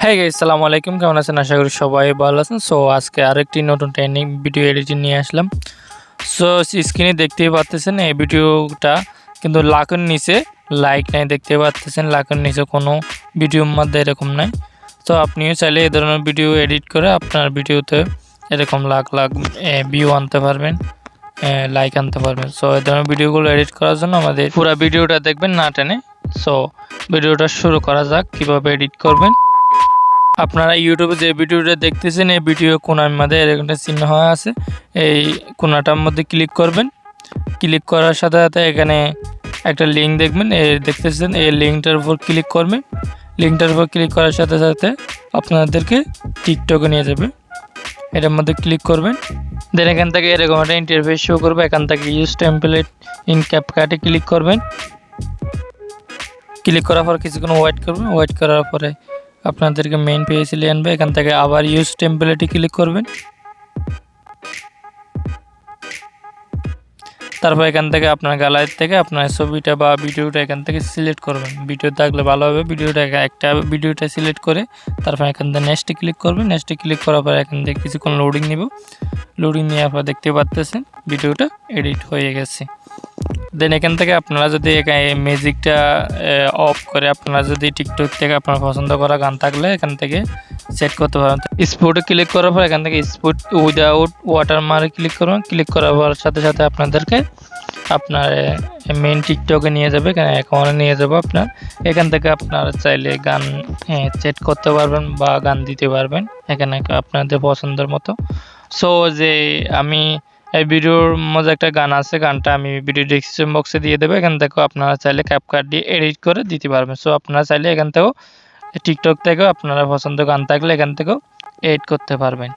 হ্যাঁ গাইস, আসসালামু আলাইকুম। কেমন আছেন? আশা করি সবাই ভালো আছেন। সো আজকে আরেকটি নতুন ট্রেনিং ভিডিও এডিটিং নিয়ে আসলাম। সো স্ক্রিনে দেখতেই পাচ্ছেন এই ভিডিওটা কিন্তু লাখের নিচে লাইক নাই, দেখতে পাচ্ছেন লাখের নিচে কোনো ভিডিওর মধ্যে এরকম নাই। তো আপনিও চাইলে এই ধরনের ভিডিও এডিট করে আপনার ভিডিওতে এরকম লাখ লাখ ভিউ আনতে পারবেন, লাইক আনতে পারবেন। সো এই ধরনের ভিডিওগুলো এডিট করার জন্য আমাদের পুরো ভিডিওটা দেখবেন না টেনে। সো ভিডিওটা শুরু করা যাক কীভাবে এডিট করবেন। আপনারা ইউটিউবে যে ভিডিওটা দেখতেছেন এই ভিডিও কোণার মধ্যে এরকম একটা চিহ্ন হয়ে আছে, এই কোণাটার মধ্যে ক্লিক করবেন। ক্লিক করার সাথে সাথে এখানে একটা লিঙ্ক দেখবেন, এই দেখতেছেন এই লিঙ্কটার উপর ক্লিক করবেন। লিঙ্কটার উপর ক্লিক করার সাথে সাথে আপনাদেরকে টিকটকে নিয়ে যাবে, এটার মধ্যে ক্লিক করবেন। দেন এখান থেকে এরকম একটা ইন্টারফেস শো করবে। এখান থেকে ইউজ টেমপ্লেট ইন ক্যাপকাটে ক্লিক করবেন। ক্লিক করার পর কিছুক্ষণ ওয়েট করবেন। ওয়েট করার পরে আপনাদেরকে মেইন পেজে নিয়ে আনবে। এখান থেকে আবার ইউজ টেমপ্লেটে ক্লিক করবেন। তারপর এখান থেকে আপনার গ্যালারি থেকে আপনার ছবিটা বা ভিডিওটা এখান থেকে সিলেক্ট করবেন। ভিডিও থাকলে ভালো হবে। ভিডিওটা সিলেক্ট করে তারপর এখান থেকে নেক্সটে ক্লিক করবেন। নেক্সটে ক্লিক করার পর এখান থেকে কিছুক্ষণ লোডিং নিব। লোডিং নেওয়ার পর দেখতে পাচ্ছেন ভিডিওটা এডিট হয়ে গেছে। দেন এখান থেকে আপনারা যদি মিউজিকটা অফ করে আপনারা যদি টিকটক থেকে আপনার পছন্দ করা গান থাকলে এখান থেকে সেট করতে পারেন। স্পটে ক্লিক করার পর এখান থেকে স্পট উইদাউট ওয়াটারমার্কে ক্লিক করবেন। ক্লিক করার পর সাথে সাথে আপনাদেরকে আপনার মেইন টিকটকে নিয়ে যাবে, অ্যাকাউন্টে নিয়ে যাবো আপনার। এখান থেকে আপনারা চাইলে গান সেট করতে পারবেন বা গান দিতে পারবেন এখানে আপনাদের পছন্দের মতো। সো যে আমি এই ভিডিওর মধ্যে একটা গান আছে, গানটা আমি ভিডিও ডেসক্রিপশন বক্সে দিয়ে দেবো। এখান থেকেও আপনারা চাইলে ক্যাপকাট দিয়ে এডিট করে দিতে পারবেন। সো আপনারা চাইলে এখান থেকেও টিকটক থেকেও আপনারা পছন্দ গান থাকলে এখান থেকেও এডিট করতে পারবেন।